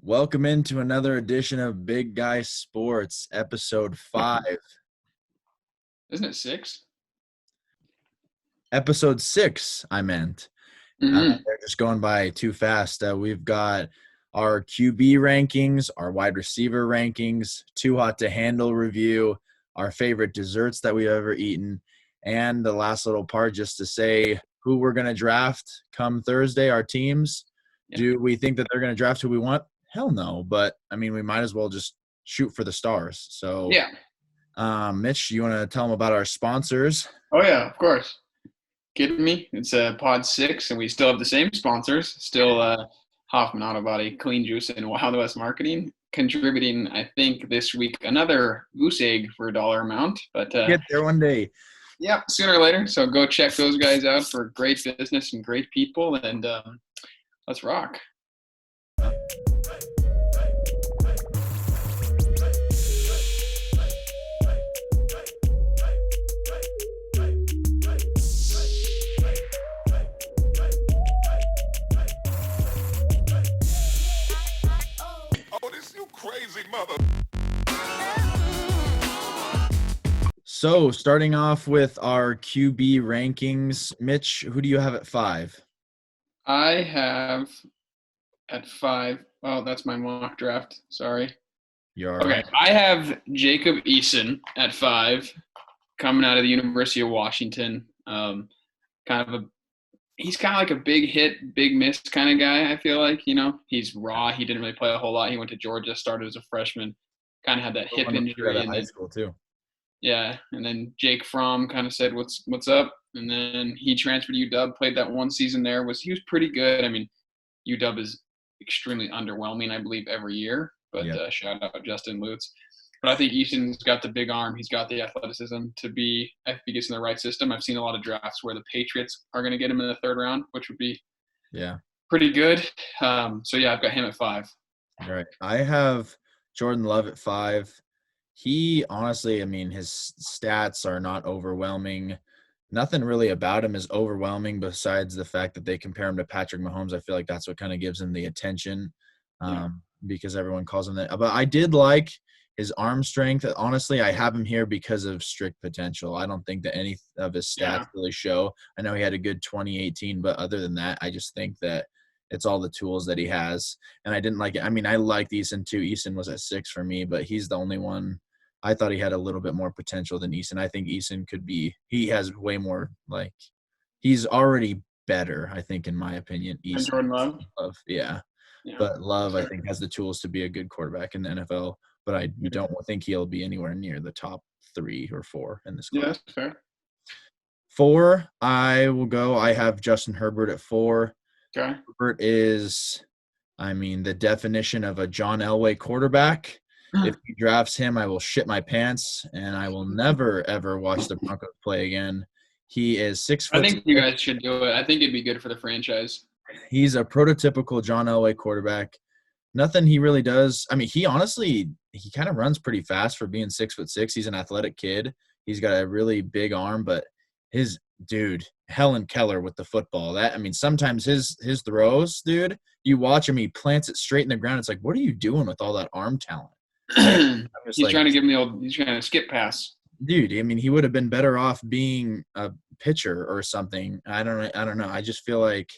Welcome into another edition of Big Guy Sports, episode 5. Isn't it 6? Episode 6, I meant. Mm-hmm. They're just going by too fast. We've got our QB rankings, our wide receiver rankings, too hot to handle review, our favorite desserts that we've ever eaten, and the last little part just to say who we're going to draft come Thursday, our teams. Yeah. Do we think that they're going to draft who we want? Hell no. But, I mean, we might as well just shoot for the stars. So, Yeah. Mitch, you want to tell them about our sponsors? Oh, yeah, of course. Kidding me? It's Pod 6, and we still have the same sponsors. Still Hoffman Auto Body, Clean Juice, and Wild West Marketing. Contributing, I think, this week, another goose egg for a dollar amount. But Get there one day. Yeah, sooner or later. So go check those guys out for great business and great people. And let's rock. Crazy mother. So, starting off with our QB rankings, Mitch, who do you have at 5? I have at 5. Oh, that's my mock draft. Sorry. You're all okay. right. I have Jacob Eason at 5, coming out of the University of Washington. He's kind of like a big hit, big miss kind of guy, I feel like. He's raw. He didn't really play a whole lot. He went to Georgia, started as a freshman, kind of had that hip injury. At high school, too. Yeah, and then Jake Fromm kind of said, what's up? And then he transferred to UW, played that one season there. He was pretty good. I mean, UW is extremely underwhelming, I believe, every year. But shout out Justin Lutz. But I think Easton's got the big arm. He's got the athleticism to be, if he gets in the right system. I've seen a lot of drafts where the Patriots are going to get him in the 3rd round, which would be pretty good. I've got him at 5. All right. I have Jordan Love at 5. He honestly, I mean, his stats are not overwhelming. Nothing really about him is overwhelming besides the fact that they compare him to Patrick Mahomes. I feel like that's what kind of gives him the attention because everyone calls him that. But I did like his arm strength. Honestly, I have him here because of strict potential. I don't think that any of his stats really show. I know he had a good 2018, but other than that, I just think that it's all the tools that he has. And I didn't like it. I mean, I liked Eason too. Eason was at 6 for me, but he's the only one. I thought he had a little bit more potential than Eason. I think Eason he has way more, he's already better, I think, in my opinion. And Jordan Love. Yeah. But Love, I think, has the tools to be a good quarterback in the NFL. But I don't think he'll be anywhere near the top 3 or 4 in this class. Yeah, that's fair. 4, I have Justin Herbert at 4. Okay. Herbert is, the definition of a John Elway quarterback. If he drafts him, I will shit my pants, and I will never, ever watch the Broncos play again. He is 6 foot. I think you guys should do it. I think it'd be good for the franchise. He's a prototypical John Elway quarterback. Nothing he really does. I mean, he kind of runs pretty fast for being 6'6". He's an athletic kid. He's got a really big arm, but Helen Keller with the football. Sometimes his throws, dude, you watch him, he plants it straight in the ground. It's like, what are you doing with all that arm talent? He's trying to give him he's trying to skip pass. Dude, he would have been better off being a pitcher or something. I don't know. I just feel like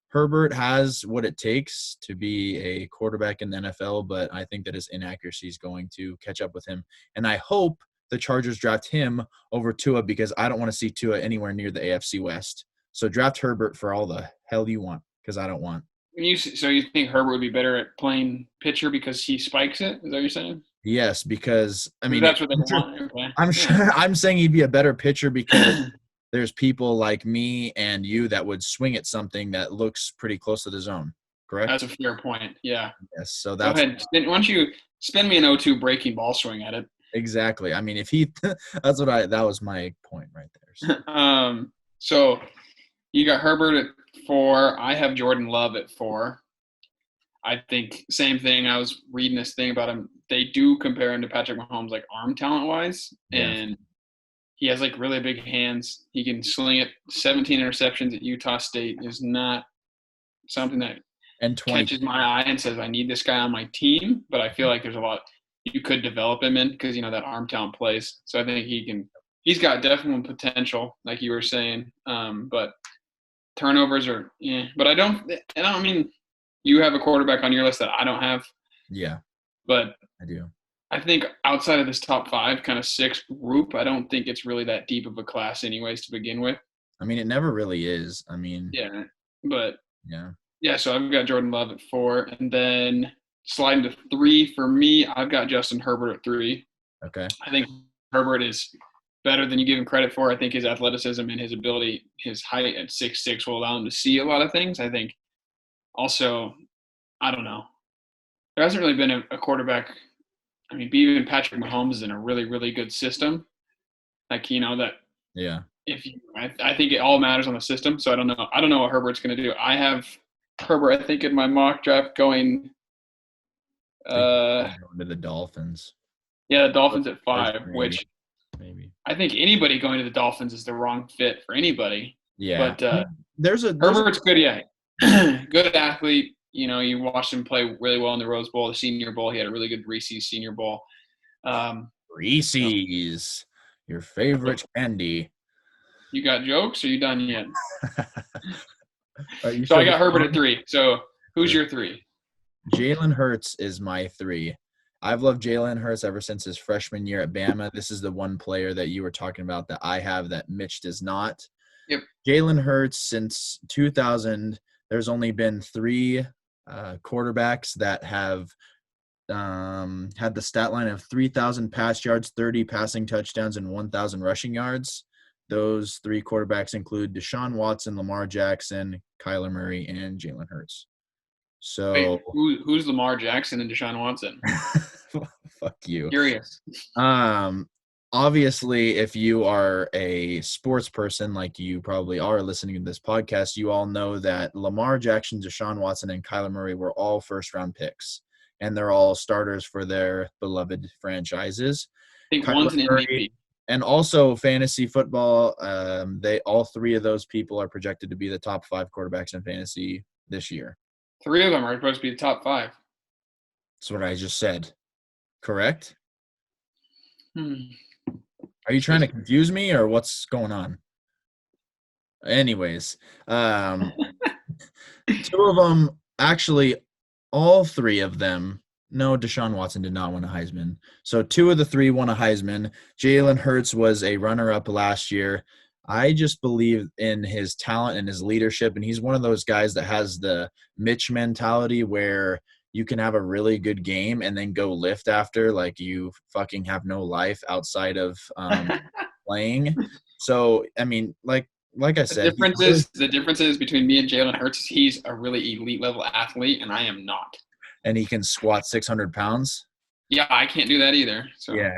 Herbert has what it takes to be a quarterback in the NFL, but I think that his inaccuracy is going to catch up with him. And I hope the Chargers draft him over Tua because I don't want to see Tua anywhere near the AFC West. So draft Herbert for all the hell you want because I don't want. So you think Herbert would be better at playing pitcher because he spikes it? Is that what you're saying? Yes, because that's what they want. Okay. I'm saying he'd be a better pitcher because there's people like me and you that would swing at something that looks pretty close to the zone. Correct? That's a fair point. Yeah. Yes. So that's. Go ahead. Why don't you spin me an 0-2 breaking ball swing at it? Exactly. That was my point right there. So you got Herbert at 4. I have Jordan Love at 4. I think same thing. I was reading this thing about him. They do compare him to Patrick Mahomes, arm talent wise. And he has really big hands. He can sling it. 17 interceptions at Utah State is not something that and 20. catches my eye and says, I need this guy on my team. But I feel like there's a lot you could develop him in because, that arm talent plays. So I think he's got definite potential, like you were saying. But turnovers are, but I mean, you have a quarterback on your list that I don't have, Yeah, but I do. I think outside of this top 5, kind of 6 group, I don't think it's really that deep of a class anyways to begin with. I mean, it never really is. I mean, Yeah. But yeah. yeah, so I've got Jordan Love at 4, and then sliding to 3 for me, I've got Justin Herbert at 3. Okay. I think Herbert is better than you give him credit for. I think his athleticism and his ability, his height at 6'6", will allow him to see a lot of things. I think also, I don't know. There hasn't really been a quarterback. I mean, even Patrick Mahomes is in a really, really good system. Like, that Yeah. I think it all matters on the system. So I don't know. I don't know what Herbert's going to do. I have Herbert, I think, in my mock draft going. I think he's going to the Dolphins. Yeah, the Dolphins at Or 5, maybe. which I think anybody going to the Dolphins is the wrong fit for anybody. Yeah. But there's Herbert's good, yeah. Good athlete. You watched him play really well in the Rose Bowl, the Senior Bowl. He had a really good Reese's Senior Bowl. Reese's, your favorite candy. You got jokes? Or are you done yet? So I got Herbert at 3. So who's your 3? Jalen Hurts is my 3. I've loved Jalen Hurts ever since his freshman year at Bama. This is the one player that you were talking about that I have that Mitch does not. Yep. Jalen Hurts, since 2000, there's only been 3 quarterbacks that have had the stat line of 3,000 pass yards, 30 passing touchdowns, and 1,000 rushing yards. Those 3 quarterbacks include Deshaun Watson, Lamar Jackson, Kyler Murray, and Jalen Hurts. So who's Lamar Jackson and Deshaun Watson? Fuck you. Curious. Obviously, if you are a sports person like you probably are listening to this podcast, you all know that Lamar Jackson, Deshaun Watson, and Kyler Murray were all first-round picks, and they're all starters for their beloved franchises. I think Kyler one's an Murray, MVP. And also fantasy football, all 3 of those people are projected to be the top 5 quarterbacks in fantasy this year. 3 of them are supposed to be the top 5. That's what I just said. Correct? Are you trying to confuse me or what's going on? Anyways, 2 of them, actually, all 3 of them. No, Deshaun Watson did not win a Heisman. So 2 of the 3 won a Heisman. Jalen Hurts was a runner-up last year. I just believe in his talent and his leadership, and he's one of those guys that has the Mitch mentality where you can have a really good game and then go lift after like you fucking have no life outside of playing. So, I mean, like I said. The difference is between me and Jalen Hurts is he's a really elite level athlete, and I am not. And he can squat 600 pounds. Yeah, I can't do that either. So yeah,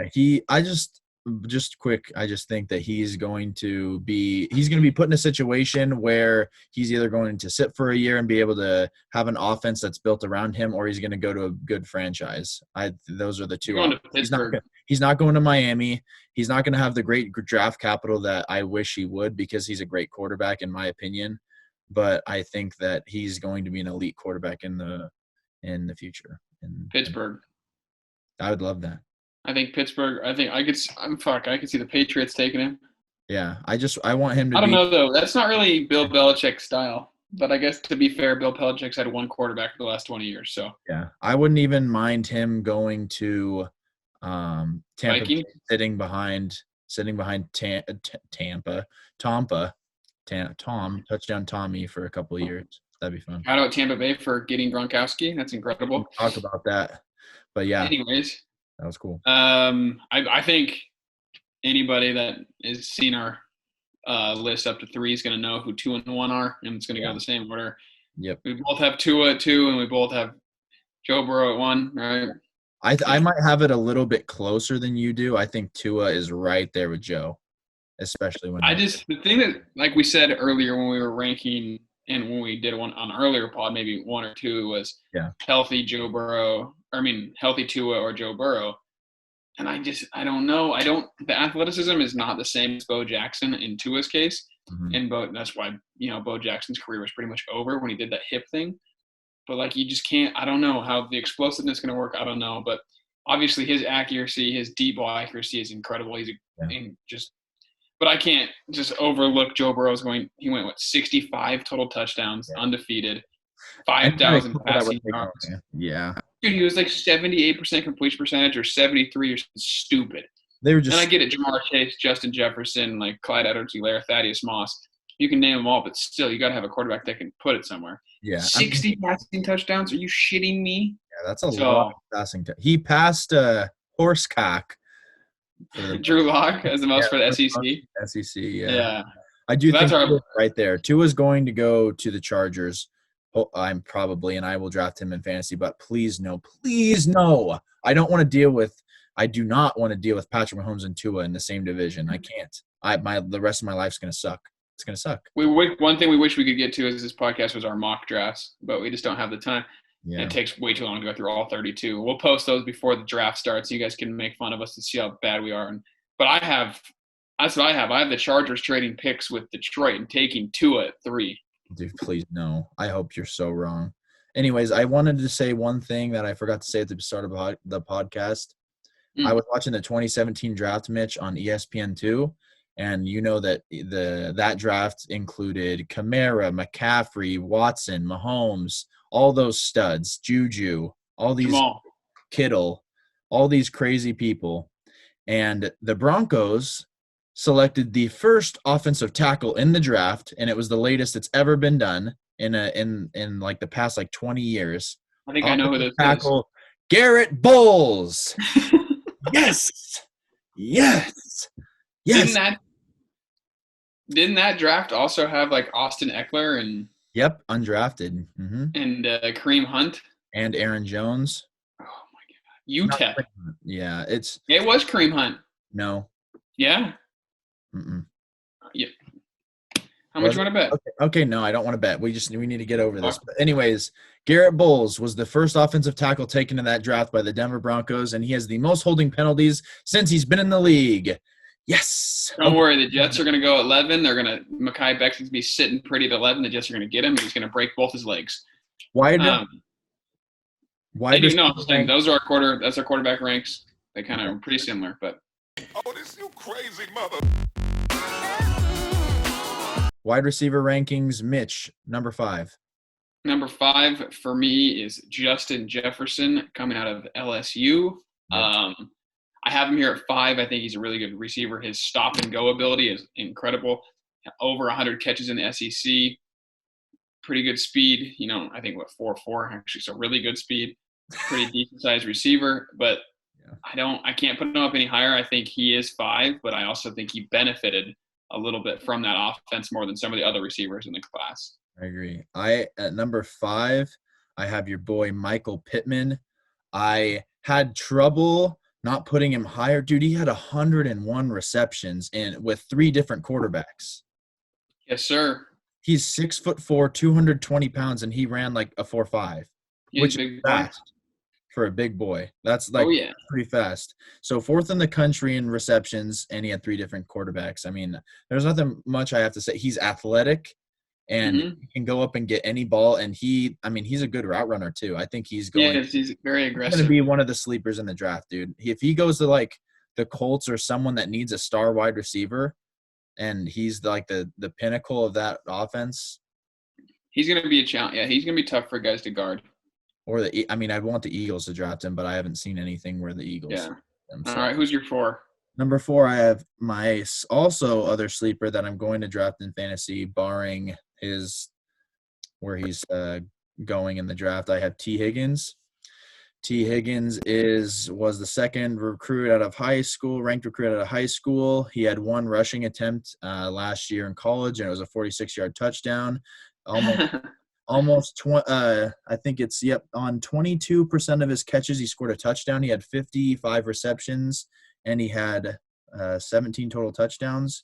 I just think that he's going to be put in a situation where he's either going to sit for a year and be able to have an offense that's built around him, or he's going to go to a good franchise. Those are the 2 options. He's not going to Miami. He's not going to have the great draft capital that I wish he would, because he's a great quarterback in my opinion. But I think that he's going to be an elite quarterback in the future. Pittsburgh. I would love that. I think Pittsburgh. I could see the Patriots taking him. Yeah, I want him to. I don't know though. That's not really Bill Belichick's style. But I guess to be fair, Bill Belichick's had 1 quarterback for the last 20 years. So yeah, I wouldn't even mind him going to Tampa, Vikings? sitting behind Tampa, touchdown Tommy for a couple of years. That'd be fun. Shout out Tampa Bay for getting Gronkowski. That's incredible. We'll talk about that, but yeah. Anyways, that was cool. I think anybody that has seen our list up to 3 is going to know who 2 and 1 are, and it's going to go the same order. Yep. We both have Tua at 2, and we both have Joe Burrow at 1, right? I might have it a little bit closer than you do. I think Tua is right there with Joe, especially when the thing that, like we said earlier when we were ranking and when we did one on earlier pod, maybe 1 or 2 was healthy healthy Tua or Joe Burrow. And I don't know. The athleticism is not the same as Bo Jackson in Tua's case. Mm-hmm. And that's why, Bo Jackson's career was pretty much over when he did that hip thing. but like you just can't. I don't know how the explosiveness is going to work. I don't know, but obviously his accuracy, his deep ball accuracy is incredible. He's Yeah. just, but I can't just overlook Joe Burrow's going. He went 65 total touchdowns, Yeah. undefeated, I knew 5,000 that would passing take yards. over. Yeah. Dude, he was like 78% completion percentage or 73 or something stupid. They were And I just get it, Jamar Chase, Justin Jefferson, like Clyde Edwards-Helaire, Thaddeus Moss. You can name them all, but still, you got to have a quarterback that can put it somewhere. yeah. I mean, 60 passing touchdowns? Are you shitting me? yeah, that's a lot So of passing. He passed Horsecock for the Drew Lock as the yeah, most for the for the SEC. SEC. Yeah. Yeah. I do So that's think our right there. Tua's going to go to the Chargers. Oh, I'm probably, and I will draft him in fantasy, but please no. I don't want to deal with. I do not want to deal with Patrick Mahomes and Tua in the same division. I can't. The rest of my life's gonna suck. It's gonna suck. one thing we wish we could get to is this podcast was our mock drafts, but we just don't have the time. Yeah. And it takes way too long to go through all 32. We'll post those before the draft starts so you guys can make fun of us to see how bad we are. But that's what I have. I have the Chargers trading picks with Detroit and taking Tua at 3. Dude, please no. I hope you're so wrong. Anyways, I wanted to say one thing that I forgot to say at the start of the podcast. I was watching the 2017 draft, Mitch, on ESPN2, and you know that that draft included Kamara, McCaffrey, Watson, Mahomes, all those studs, Juju, all these Kittle, all these crazy people. And the Broncos selected the first offensive tackle in the draft, and it was the latest it's ever been done in like the past like 20 years. I think I know who this tackle, Garrett Bowles. Yes. Didn't that draft also have like Austin Eckler and Yep, undrafted. Mm-hmm. And Kareem Hunt and Aaron Jones? Oh my God, UTEP. Yeah, it was Kareem Hunt. No. Yeah. Mm-mm. Yeah. How much you want to bet? Okay, no, I don't want to bet. We need to get over this. But anyways, Garrett Bowles was the first offensive tackle taken in that draft by the Denver Broncos, and he has the most holding penalties since he's been in the league. Yes. Don't worry, the Jets are going to go 11. They're going to Mekhi Becton's going to be sitting pretty at 11. The Jets are going to get him, and he's going to break both his legs. Why do know? Those are that's our quarterback ranks. They kind of are pretty similar, but. Oh, this you crazy mother. Wide receiver rankings, Mitch, number 5. Number 5 for me is Justin Jefferson coming out of LSU. Yep. I have him here at 5. I think he's a really good receiver. His stop and go ability is incredible. Over 100 catches in the SEC. Pretty good speed. I think 4.4 actually. So really good speed. Pretty decent sized receiver, but I can't put him up any higher. I think he is 5, but I also think he benefited a little bit from that offense more than some of the other receivers in the class. I agree. At number 5, I have your boy Michael Pittman. I had trouble not putting him higher. Dude, he had 101 receptions with 3 different quarterbacks. Yes, sir. He's 6'4", 220 pounds, and he ran like a 4.5, which is fast for a big boy. That's like pretty fast. So 4th in the country in receptions, and he had 3 different quarterbacks. I mean, there's nothing much I have to say. He's athletic, and he can go up and get any ball. And he's a good route runner too. I think he's going. Yes, he's very aggressive. He's going to be one of the sleepers in the draft, dude. If he goes to like the Colts or someone that needs a star wide receiver, and he's like the pinnacle of that offense, he's going to be a challenge. Yeah, he's going to be tough for guys to guard. Or I'd want the Eagles to draft him, but I haven't seen anything where the Eagles. Yeah. All right, who's your 4? Number 4, I have my also other sleeper that I'm going to draft in fantasy, barring where he's going in the draft. I have T. Higgins. T. Higgins was the second recruit out of high school, ranked recruit out of high school. He had 1 rushing attempt last year in college, and it was a 46-yard touchdown. I think it's on 22% of his catches he scored a touchdown. He had 55 receptions, and he had 17 total touchdowns.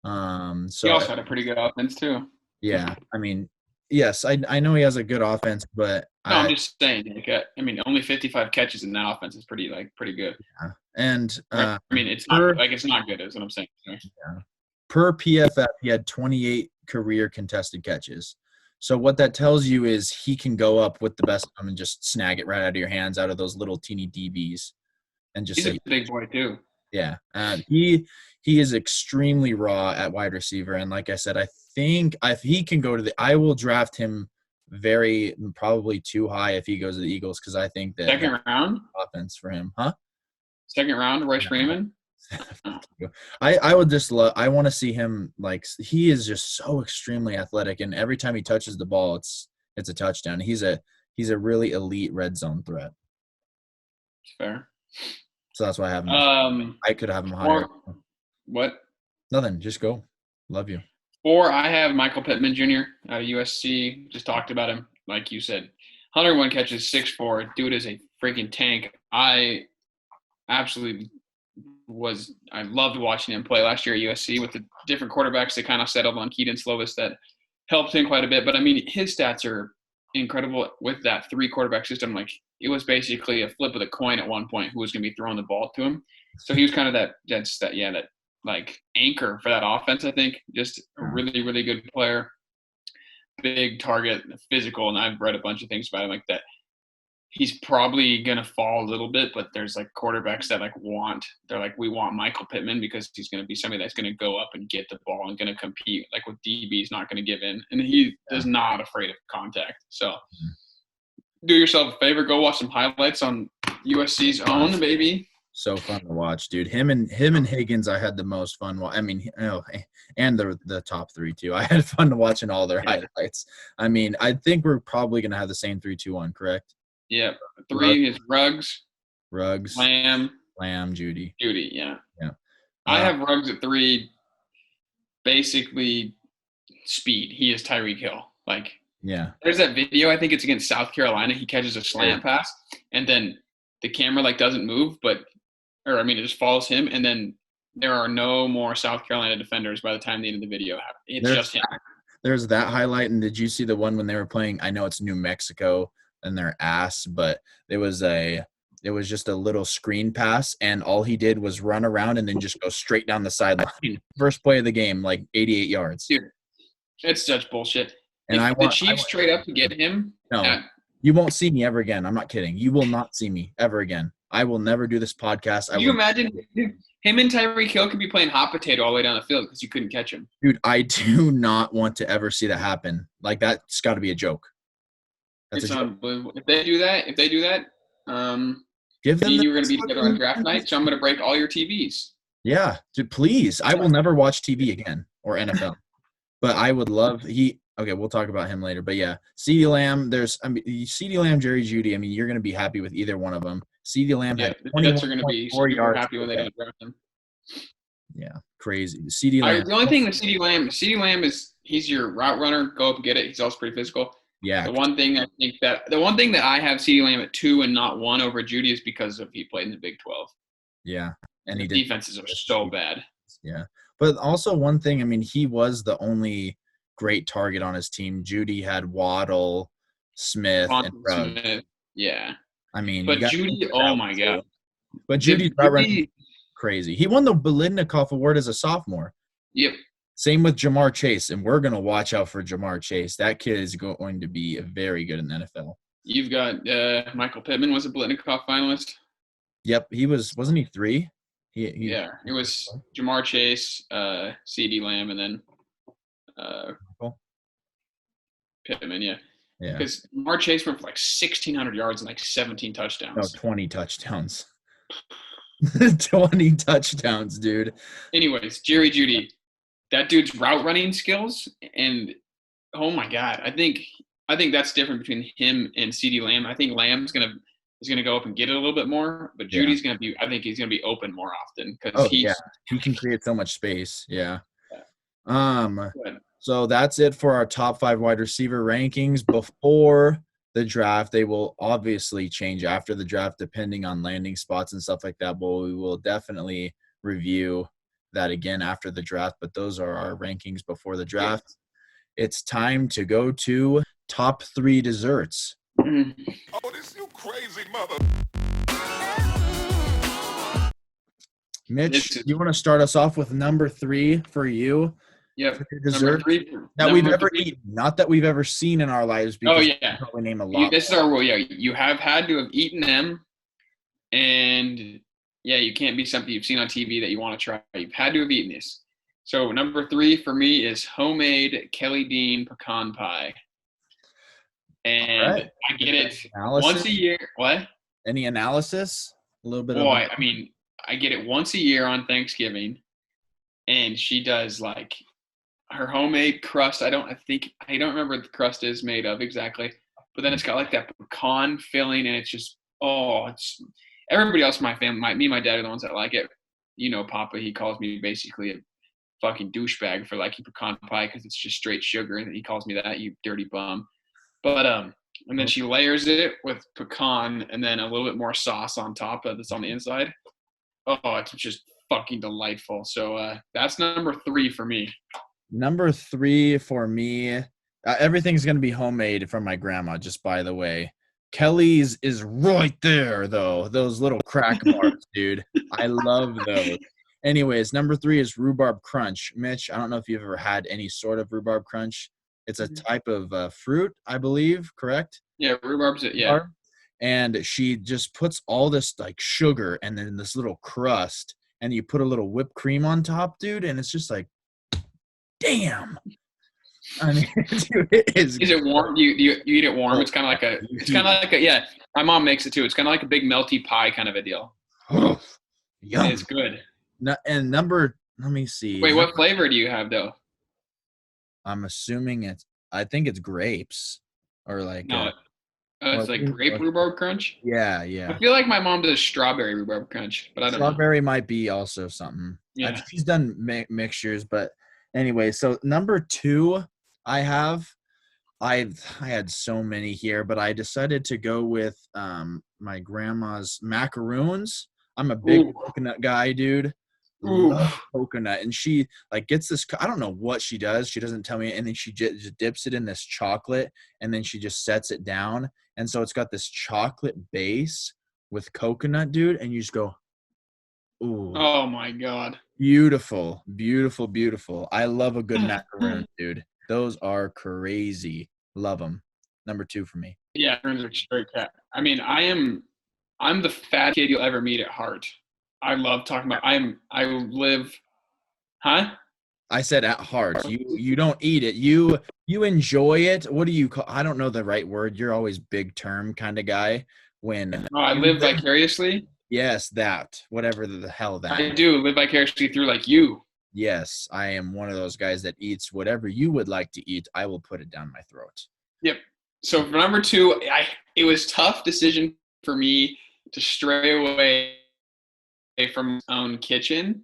So he also had a pretty good offense too. Yeah, I mean, yes, I know he has a good offense, but I'm just saying. Only 55 catches in that offense is pretty good. Yeah. And it's not good, is what I'm saying. Yeah. Per PFF, he had 28 career contested catches. So what that tells you is he can go up with the best of them and just snag it right out of your hands, out of those little teeny DBs, and just He's say, a big boy too. yeah. He is extremely raw at wide receiver, and like I said, I think if he can go to I will draft him very probably too high if he goes to the Eagles because I think that Second round, offense for him, huh? second round, Royce No. Freeman. I would just love. I want to see him like he is just so extremely athletic, and every time he touches the ball, it's a touchdown. He's a really elite red zone threat. Fair. So that's why I have him. I could have him higher. What? Nothing. Just go. Love you. Or I have Michael Pittman Jr. out of USC. Just talked about him, like you said. 101 catches, 6'4". Dude is a freaking tank. I absolutely I loved watching him play last year at USC with the different quarterbacks. They kind of settled on Keaton Slovis that helped him quite a bit. But, I mean, his stats are incredible with that 3-quarterback system. Like, it was basically a flip of the coin at one point who was going to be throwing the ball to him. So he was kind of that like anchor for that offense, I think. Just a really, really good player, big target, physical. And I've read a bunch of things about him like that. He's probably going to fall a little bit, but there's like quarterbacks that they're like, we want Michael Pittman because he's going to be somebody that's going to go up and get the ball and going to compete like with DBs, not going to give in. And he is not afraid of contact. So do yourself a favor, go watch some highlights on USC's own, baby. So fun to watch, dude. Him and Higgins, I had the most fun. I mean, and the top 3 too. I had fun watching all their highlights. I mean, I think we're probably gonna have the same 3-2-1, correct? Yeah, 3 is Ruggs, Lamb, Judy. Yeah. I have Ruggs at 3. Basically, speed. He is Tyreek Hill. Like, yeah. There's that video. I think it's against South Carolina. He catches a slant pass, and then the camera like doesn't move, it just follows him, and then there are no more South Carolina defenders by the time the end of the video happens. It's just him. There's that highlight, and did you see the one when they were playing? I know it's New Mexico and their ass, but it was just a little screen pass, and all he did was run around and then just go straight down the sideline. First play of the game, like 88 yards. Dude, it's such bullshit. And the Chiefs trade up to get him. No. You won't see me ever again. I'm not kidding. You will not see me ever again. I will never do this podcast. Can you imagine him and Tyreek Hill could be playing hot potato all the way down the field because you couldn't catch him? Dude, I do not want to ever see that happen. Like, that's got to be a joke. It's unbelievable. If they do that, give them. You were going to be together on draft night, so I'm going to break all your TVs. Yeah, dude, please. I will never watch TV again or NFL. But I would love Okay, we'll talk about him later. But yeah, CeeDee Lamb. CeeDee Lamb, Jerry Jeudy. I mean, you're going to be happy with either one of them. CeeDee Lamb had the Jets are going to be super happy when they don't draft him. Yeah, crazy. CeeDee Lamb. The only thing with CeeDee Lamb is he's your route runner. Go up and get it. He's also pretty physical. Yeah. The one thing that I have CeeDee Lamb at 2 and not 1 over Jeudy is because he played in the Big 12. Yeah, and the defenses are so bad. Yeah, but also one thing. I mean, he was the only great target on his team. Jeudy had Waddle, Smith, and Ruggs. Yeah. I mean, but Jeudy, oh my God. But Judy's running crazy. He won the Biletnikoff Award as a sophomore. Yep. Same with Jamar Chase, and we're going to watch out for Jamar Chase. That kid is going to be very good in the NFL. You've got Michael Pittman was a Biletnikoff finalist. Yep, he was. Wasn't he 3? Yeah, it was Jamar Chase, CeeDee Lamb, and then Pittman, yeah. Because Jamar Chase went for like 1,600 yards and like 17 touchdowns. No, 20 touchdowns. 20 touchdowns, dude. Anyways, Jerry Jeudy, that dude's route running skills, and oh my God, I think that's different between him and CeeDee Lamb. I think Lamb's gonna go up and get it a little bit more, but Judy's gonna be. I think he's gonna be open more often because he can create so much space. Yeah. So that's it for our top 5 wide receiver rankings before the draft. They will obviously change after the draft depending on landing spots and stuff like that, but we will definitely review that again after the draft. But those are our rankings before the draft. It's time to go to top 3 desserts. Oh, this you crazy mother. Mitch, you want to start us off with number 3 for you? Yep. For your Number dessert three. that we've Number ever three. eaten, not that we've ever seen in our lives, Oh because we can yeah. probably name a lot. This is our rule. Yeah, you have had to have eaten them, and yeah, you can't be something you've seen on TV that you want to try. You've had to have eaten this. So number three for me is homemade Kelly Dean pecan pie, All and right. I get it Analysis? once a year. What? Any analysis? A little bit of Boy, I mean, I get it once a year on Thanksgiving, and she does like her homemade crust. I don't remember what the crust is made of exactly, but then it's got like that pecan filling, and it's just it's everybody else in my family, me and my dad are the ones that like it. You know, Papa, he calls me basically a fucking douchebag for liking pecan pie because it's just straight sugar, and he calls me that, you dirty bum. But and then she layers it with pecan and then a little bit more sauce on top of this on the inside. Oh, it's just fucking delightful. So that's number three for me. Number three for me, everything's going to be homemade from my grandma, just by the way. Kelly's is right there, though. Those little crack bars, dude. I love those. Anyways, number three is rhubarb crunch. Mitch, I don't know if you've ever had any sort of rhubarb crunch. It's a type of fruit, I believe, correct? Yeah, rhubarb's it. Yeah. And she just puts all this like sugar and then this little crust, and you put a little whipped cream on top, dude, and it's just like, damn. I mean, dude, it is. Is it warm? You eat it warm? It's kind of like a. It's kind of like a. Yeah, my mom makes it too. It's kind of like a big melty pie kind of a deal. Oh, yum. It's good. And let me see. Wait, what flavor do you have though? I'm assuming I think it's grapes or like. No, it's like grape rhubarb crunch. Yeah. I feel like my mom does strawberry rhubarb crunch, but I don't know. Strawberry might be also something. Yeah. She's done mixtures, but anyway. So number two, I had so many here, but I decided to go with my grandma's macaroons. I'm a big coconut guy, dude. Love coconut, and she like gets this. I don't know what she does. She doesn't tell me, and then she just dips it in this chocolate, and then she just sets it down, and so it's got this chocolate base with coconut, dude, and you just go, ooh. Oh my god. Beautiful, beautiful, beautiful. I love a good macaroon, dude. Those are crazy. Love them. Number two for me. Yeah, macaroons are straight cat. I mean, I'm the fat kid you'll ever meet at heart. I love talking about. I live. Huh? I said at heart. You don't eat it. You enjoy it. What do you call? I don't know the right word. You're always big term kind of guy. When I live vicariously. Yes, that. Whatever the hell that. I do live vicariously through like you. Yes, I am one of those guys that eats whatever you would like to eat. I will put it down my throat. Yep. So for number two, it was a tough decision for me to stray away from my own kitchen.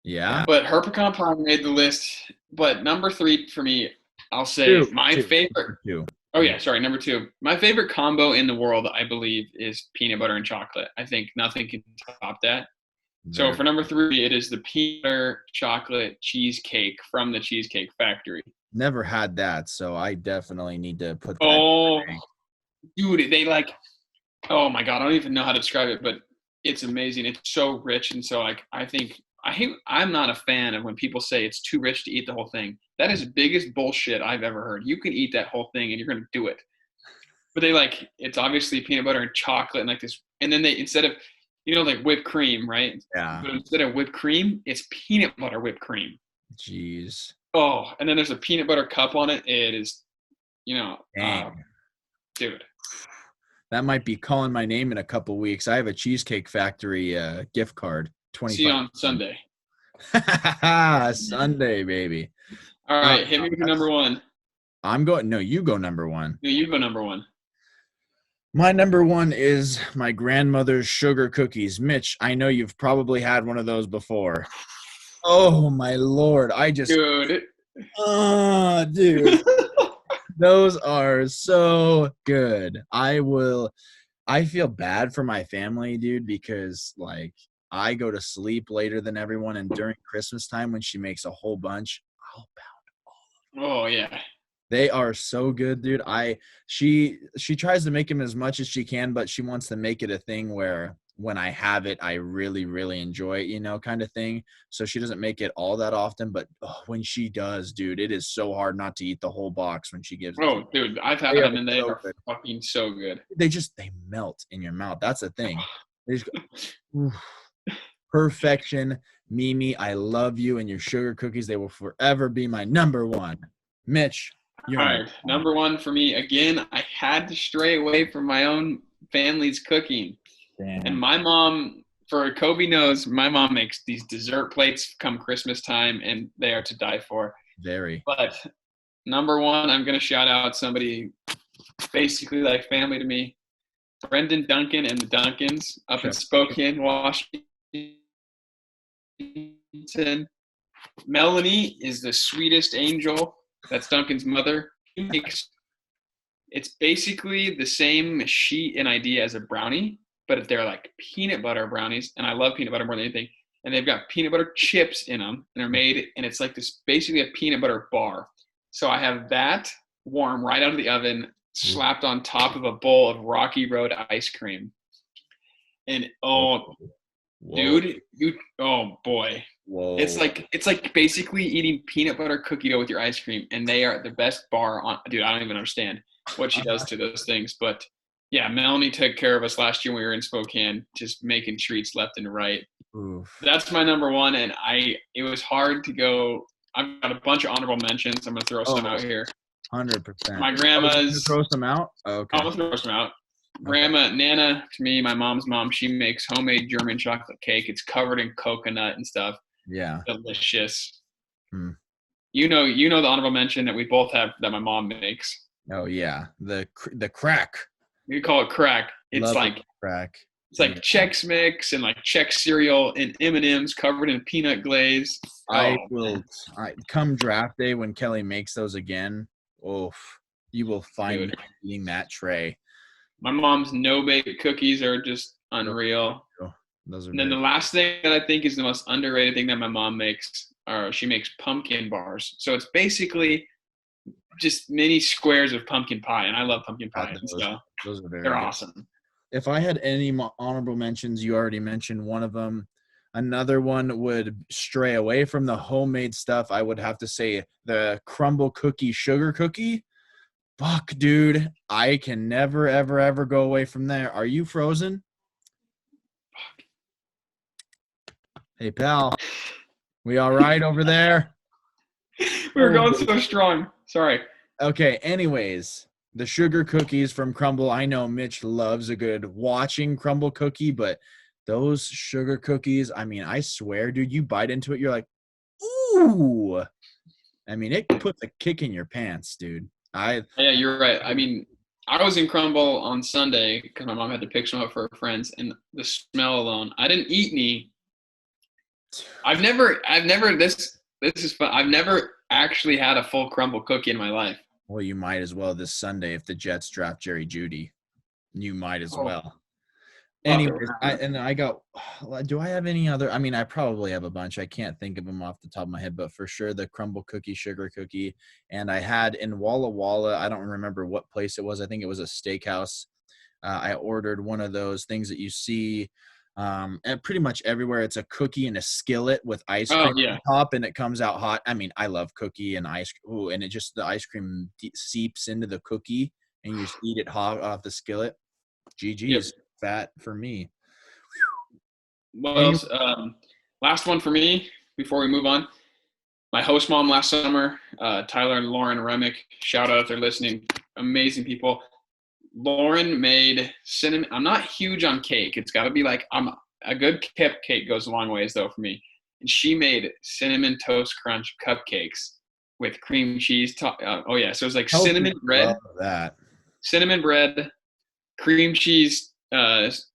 Yeah. But her pecan pie made the list. But number three for me, I'll say my favorite. Oh yeah, sorry, number two. My favorite combo in the world, I believe, is peanut butter and chocolate. I think nothing can top that. So for number three, it is the peanut butter chocolate cheesecake from the Cheesecake Factory. Never had that, so I definitely need to put that. Oh, dude, they like. Oh my god, I don't even know how to describe it, but it's amazing. It's so rich, and so like I'm not a fan of when people say it's too rich to eat the whole thing. That is the biggest bullshit I've ever heard. You can eat that whole thing and you're gonna do it. But it's obviously peanut butter and chocolate and like this, and then they instead of like whipped cream, right? Yeah. But instead of whipped cream, it's peanut butter whipped cream. Jeez. Oh, and then there's a peanut butter cup on it. It is, dude. That might be calling my name in a couple weeks. I have a Cheesecake Factory gift card. 25. See you on Sunday. Sunday, baby. All right, hit me with number one. No, you go number one. No, you go number one. My number one is my grandmother's sugar cookies. Mitch, I know you've probably had one of those before. Oh, my Lord. Dude. Dude. Those are so good. I feel bad for my family, dude, because like I go to sleep later than everyone, and during Christmas time when she makes a whole bunch, I'll pound all of them. Oh yeah. They are so good, dude. She tries to make them as much as she can, but she wants to make it a thing where when I have it, I really, really enjoy it, kind of thing. So she doesn't make it all that often, but when she does, dude, it is so hard not to eat the whole box when she gives it to Oh, me. dude, I've had They are them and they so are good. fucking so good. They melt in your mouth. That's the thing. They just go, oof. Perfection. Mimi, I love you and your sugar cookies. They will forever be my number one. Mitch, All you're number right, one. number one for me. Again, I had to stray away from my own family's cooking. And Damn. my mom, for Kobe knows, my mom makes these dessert plates come Christmas time, and they are to die for. Very. But number one, I'm going to shout out somebody basically like family to me, Brendan Duncan and the Duncans up in Check. Spokane, Washington. Melanie is the sweetest angel. That's Duncan's mother. It's basically the same sheet and idea as a brownie, but they're like peanut butter brownies, and I love peanut butter more than anything. And they've got peanut butter chips in them, and they're made, and it's like this basically a peanut butter bar. So I have that warm right out of the oven, slapped on top of a bowl of Rocky Road ice cream. And Whoa. dude, oh boy. Whoa. It's like basically eating peanut butter cookie dough with your ice cream, and they are the best bar on. Dude, I don't even understand what she does to those things, but yeah, Melanie took care of us last year when we were in Spokane, just making treats left and right. Oof. That's my number one, and it was hard to go. I've got a bunch of honorable mentions. I'm gonna throw some out here. 100%. My grandma's. Throw some out. Okay. I'm gonna throw some out. Grandma Nana, to me, my mom's mom, she makes homemade German chocolate cake. It's covered in coconut and stuff. Yeah. Delicious. Hmm. You know the honorable mention that we both have that my mom makes. Oh yeah, the crack. We call it crack. It's Love like crack. It's like Chex Mix and like Chex cereal and M&Ms covered in peanut glaze. I will. Come draft day when Kelly makes those again. Oof, you will find me eating that tray. My mom's no-bake cookies are just unreal. Those are. And then the last thing that I think is the most underrated thing that my mom makes, she makes pumpkin bars. So it's basically just mini squares of pumpkin pie, and I love pumpkin pie. Those are very. They're good. awesome. If I had any honorable mentions, you already mentioned one of them. Another one would stray away from the homemade stuff. I would have to say the crumble cookie sugar cookie. Fuck, dude. I can never, ever, ever go away from there. Are you frozen? Hey, pal. We all right over there? We were going so strong. Sorry. Okay, anyways, the sugar cookies from Crumble. I know Mitch loves a good watching Crumble cookie, but those sugar cookies, I mean, I swear, dude, you bite into it, you're like, ooh. I mean, it puts a kick in your pants, dude. Yeah, you're right. I mean, I was in Crumble on Sunday because my mom had to pick some up for her friends, and the smell alone, I didn't eat any. This is fun. I've never actually had a full Crumble cookie in my life. Well, you might as well this Sunday if the Jets draft Jerry Jeudy. You might as well. Anyways, do I have any other? I mean, I probably have a bunch. I can't think of them off the top of my head, but for sure the crumble cookie, sugar cookie. And I had in Walla Walla, I don't remember what place it was. I think it was a steakhouse. I ordered one of those things that you see and pretty much everywhere. It's a cookie in a skillet with ice cream on top, and it comes out hot. I mean, I love cookie and ice cream. Ooh, and the ice cream seeps into the cookie, and you just eat it hot off the skillet. GG's. Yep. Fat for me. What else? Last one for me before we move on. My host mom last summer, Tyler and Lauren Remick. Shout out if they're listening. Amazing people. Lauren made cinnamon. I'm not huge on cake. It's got to be like a good cupcake goes a long ways though for me. And she made cinnamon toast crunch cupcakes with cream cheese. So it was like cinnamon bread. Love that. Cinnamon bread, cream cheese. Icing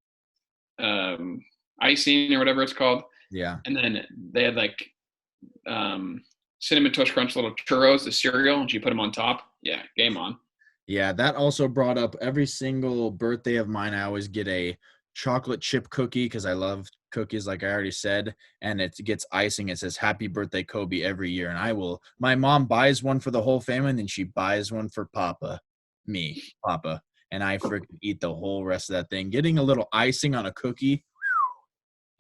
or whatever it's called. Yeah. And then they had like cinnamon toast crunch little churros, the cereal, and she put them on top. Yeah, game on. Yeah, that also brought up every single birthday of mine. I always get a chocolate chip cookie because I love cookies, like I already said, and it gets icing. It says "Happy Birthday, Kobe" every year, and my mom buys one for the whole family, and then she buys one for Papa, Papa. and I freaking eat the whole rest of that thing. Getting a little icing on a cookie.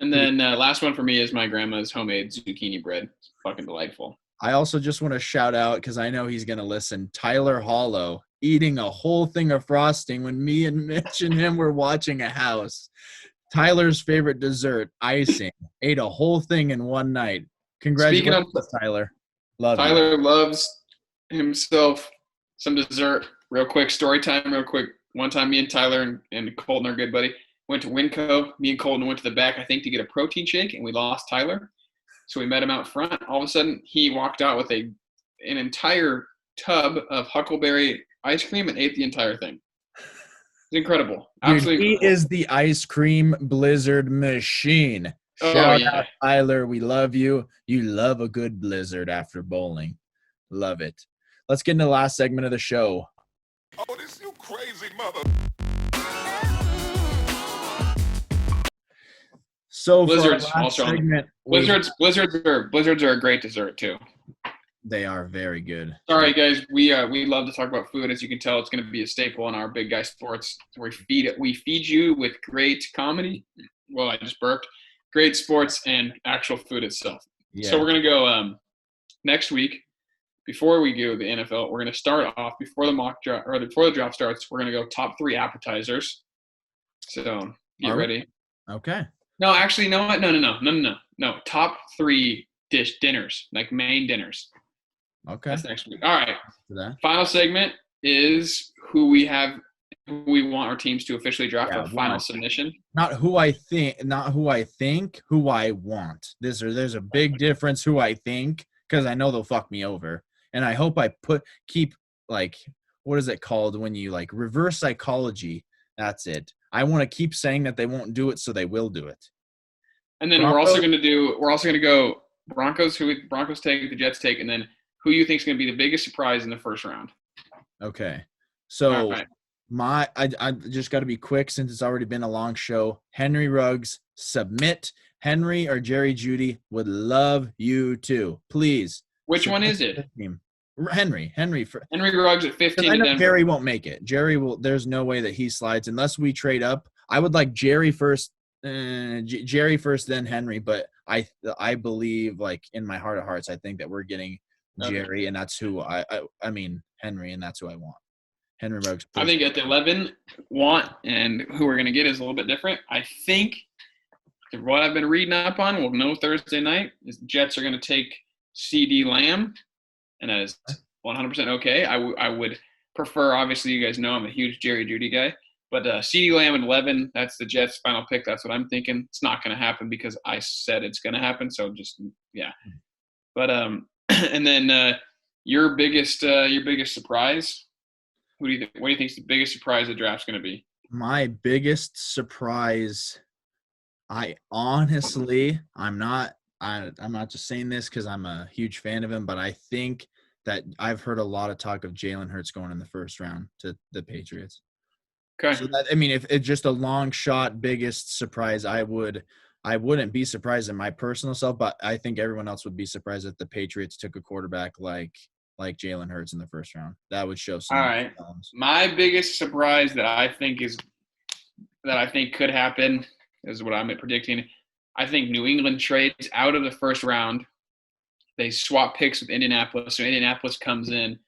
And then last one for me is my grandma's homemade zucchini bread. It's fucking delightful. I also just want to shout out, because I know he's going to listen, Tyler Hollow eating a whole thing of frosting when me and Mitch and him were watching a house. Tyler's favorite dessert, icing. Ate a whole thing in one night. Congratulations, Tyler. Love you. Tyler loves himself some dessert. Real quick, story time, real quick. One time me and Tyler and Colton, our good buddy, went to Winco. Me and Colton went to the back, I think, to get a protein shake, and we lost Tyler. So we met him out front. All of a sudden, he walked out with an entire tub of Huckleberry ice cream and ate the entire thing. It's incredible. Absolutely Dude, he incredible. is the ice cream blizzard machine. Oh, Shout yeah. out, Tyler. We love you. You love a good blizzard after bowling. Love it. Let's get into the last segment of the show. Oh, this you crazy mother. So Blizzards, for our last also segment, Blizzards are a great dessert too. they are very good. Sorry, guys. We love to talk about food. As you can tell, it's going to be a staple in our Big Guy Sports. We feed you with great comedy. Well, I just burped. Great sports and actual food itself. Yeah. So we're going to go next week. Before we go to the NFL, we're going to start off before the mock draft or before the draft starts. We're going to go top 3 appetizers. So get ready. Okay. No, actually, no. No. Top 3 dinners, like main dinners. Okay. That's next week. All right. For that. Final segment is who we want our teams to officially draft. Yeah, our final submission. Not who I think, who I want. There's a big difference who I think, because I know they'll fuck me over. And I hope I keep what is it called when you reverse psychology? That's it. I want to keep saying that they won't do it, so they will do it. And then we're also going to go Broncos, who Broncos take, the Jets take, and then who you think is going to be the biggest surprise in the first round. Okay. So right. I just got to be quick since it's already been a long show. Henry Ruggs, submit. Henry or Jerry Jeudy would love you too. Please. Which one is it? Henry Ruggs at 15. I know Jerry won't make it. Jerry will. There's no way that he slides unless we trade up. I would like Jerry first, Jerry first, then Henry. But I believe, in my heart of hearts, I think that we're getting Jerry, and that's who I mean Henry, and that's who I want. Henry Ruggs. Please. I think at the 11 and who we're going to get is a little bit different. I think what I've been reading up on, we'll know Thursday night, is the Jets are going to take CD Lamb. And that is 100% okay. I would prefer, obviously, you guys know I'm a huge Jerry Jeudy guy. But CeeDee Lamb at 11, that's the Jets' final pick. That's what I'm thinking. It's not going to happen because I said it's going to happen. So just, yeah. But and then your biggest surprise, what do you think is the biggest surprise the draft's going to be? My biggest surprise, I'm not just saying this because I'm a huge fan of him, but I think that I've heard a lot of talk of Jalen Hurts going in the first round to the Patriots. Okay. So if it's just a long shot, biggest surprise, I wouldn't be surprised in my personal self, but I think everyone else would be surprised if the Patriots took a quarterback like Jalen Hurts in the first round. That would show some. All right. My biggest surprise that I think could happen is what I'm predicting. I think New England trades out of the first round. They swap picks with Indianapolis. So Indianapolis comes in,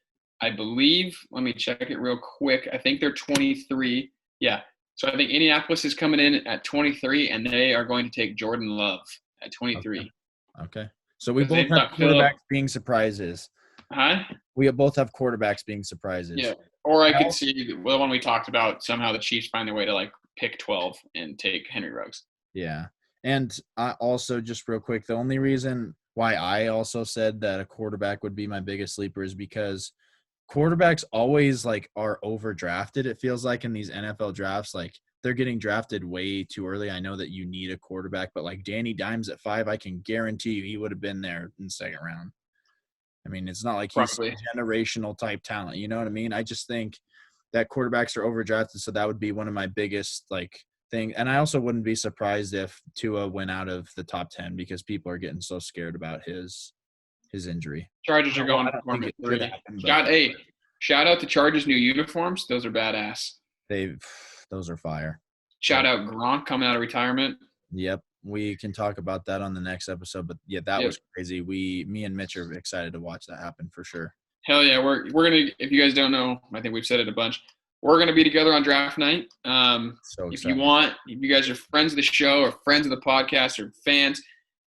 I believe. Let me check it real quick. I think they're 23. Yeah. So I think Indianapolis is coming in at 23, and they are going to take Jordan Love at 23. Okay. So we both have quarterbacks being surprises. Huh? We both have quarterbacks being surprises. Yeah. Or I could see the one we talked about, somehow the Chiefs find their way to pick 12 and take Henry Ruggs. Yeah. And I also, just real quick, the only reason why I also said that a quarterback would be my biggest sleeper is because quarterbacks always are overdrafted. It feels like in these NFL drafts, they're getting drafted way too early. I know that you need a quarterback, but Danny Dimes at 5, I can guarantee you he would have been there in the second round. I mean, it's not like he's a generational type talent. You know what I mean? I just think that quarterbacks are overdrafted, so that would be one of my biggest thing. And I also wouldn't be surprised if Tua went out of the top 10 because people are getting so scared about his injury. Chargers are going for him at 3. Shout out to Chargers' new uniforms. Those are badass. Those are fire. Shout out Gronk coming out of retirement. Yep. We can talk about that on the next episode, but yeah, that was crazy. Me and Mitch are excited to watch that happen for sure. Hell yeah, we're gonna. If you guys don't know, I think we've said it a bunch. We're gonna be together on draft night. If you want, if you guys are friends of the show or friends of the podcast or fans,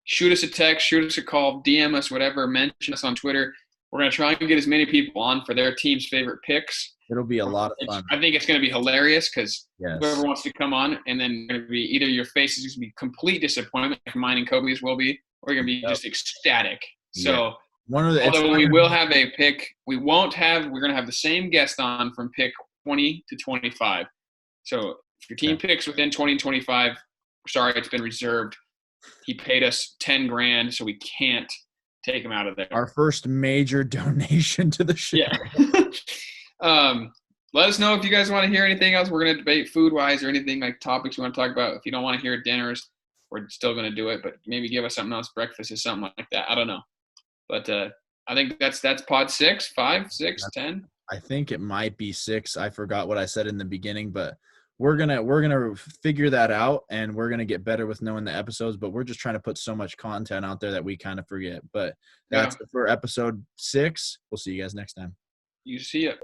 shoot us a text, shoot us a call, DM us, whatever. Mention us on Twitter. We're gonna try and get as many people on for their team's favorite picks. It'll be a lot of fun. I think it's going to be hilarious because whoever wants to come on, and then going to be either your face is going to be complete disappointment, like mine and Kobe's will be, or you're going to be just ecstatic. So, although we will have a pick, we're going to have the same guest on from pick 20 to 25. So, if your team picks within 20 and 25, sorry, it's been reserved. He paid us $10,000, so we can't take him out of there. Our first major donation to the show. Yeah. Let us know if you guys want to hear anything else. We're going to debate food-wise or anything like topics you want to talk about. If you don't want to hear dinners, we're still going to do it, but maybe give us something else. Breakfast is something like that. I don't know. But I think that's pod 6, 5, 6, 10. I think it might be 6. I forgot what I said in the beginning, but we're gonna figure that out, and we're gonna get better with knowing the episodes. But we're just trying to put so much content out there that we kind of forget. But that's for episode 6. We'll see you guys next time. You see it.